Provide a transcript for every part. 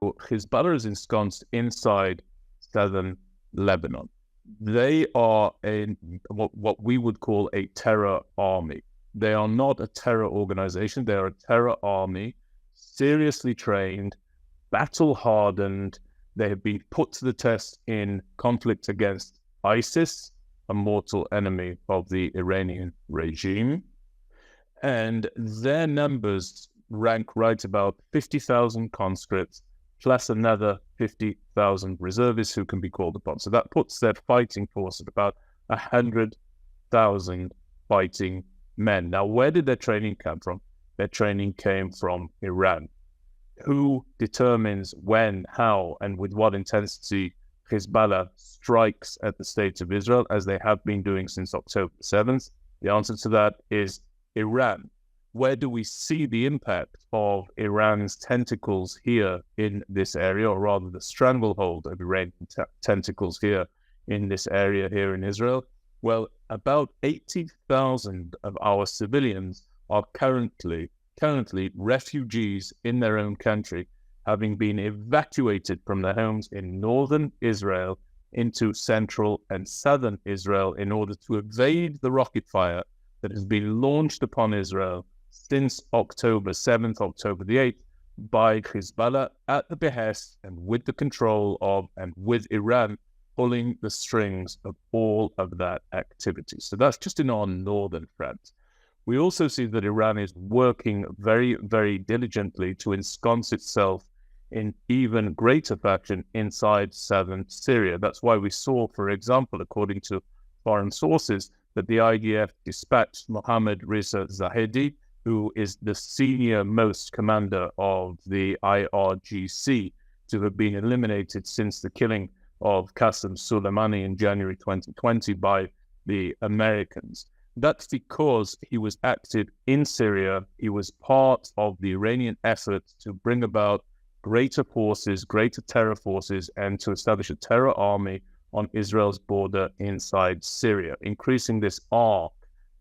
Hezbollah is ensconced inside southern Lebanon. They are what we would call a terror army. They are not a terror organization. They are a terror army, seriously trained, battle-hardened. They have been put to the test in conflict against ISIS, a mortal enemy of the Iranian regime. And their numbers rank right about 50,000 conscripts, plus another 50,000 reservists who can be called upon. So that puts their fighting force at about 100,000 fighting men. Now, where did their training come from? Their training came from Iran. Who determines when, how, and with what intensity Hezbollah strikes at the state of Israel, as they have been doing since October 7th? The answer to that is Iran. Where do we see the impact of Iran's tentacles here in this area, or rather the stranglehold of Iranian tentacles here in this area here in Israel? Well, about 80,000 of our civilians are currently refugees in their own country, having been evacuated from their homes in northern Israel into central and southern Israel in order to evade the rocket fire that has been launched upon Israel since October 7th, October the 8th, by Hezbollah at the behest and with the control of, and with Iran pulling the strings of all of that activity. So that's just in our northern front. We also see that Iran is working very, very diligently to ensconce itself in even greater fashion inside southern Syria. That's why we saw, for example, according to foreign sources, that the IDF dispatched Mohammad Reza Zahedi, who is the senior most commander of the IRGC, to have been eliminated since the killing of Qasem Soleimani in January 2020 by the Americans. That's because he was active in Syria. He was part of the Iranian effort to bring about greater forces, greater terror forces, and to establish a terror army on Israel's border inside Syria, increasing this arc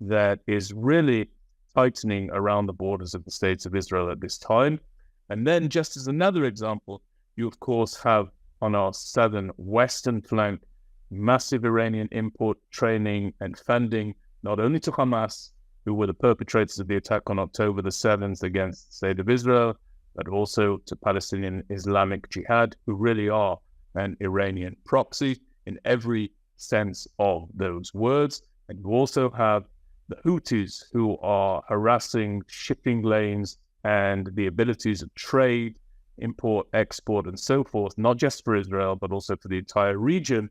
that is really tightening around the borders of the states of Israel at this time. And then, just as another example, you of course have on our southern western flank massive Iranian import, training, and funding, not only to Hamas, who were the perpetrators of the attack on October the 7th against the state of Israel, but also to Palestinian Islamic Jihad, who really are an Iranian proxy in every sense of those words. And you also have the Houthis, who are harassing shipping lanes and the abilities of trade, import, export, and so forth, not just for Israel, but also for the entire region,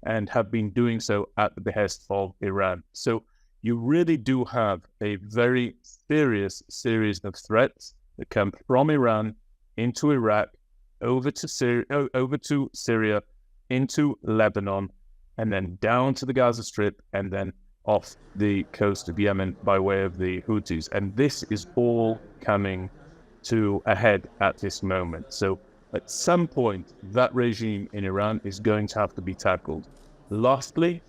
and have been doing so at the behest of Iran. So you really do have a very serious series of threats that come from Iran into Iraq, over to Syria, into Lebanon, and then down to the Gaza Strip, and then off the coast of Yemen by way of the Houthis. And this is all coming to a head at this moment. So at some point, that regime in Iran is going to have to be tackled. Lastly,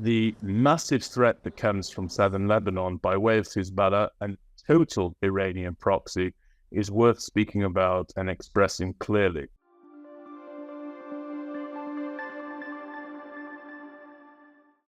the massive threat that comes from southern Lebanon by way of Hezbollah and total Iranian proxy is worth speaking about and expressing clearly.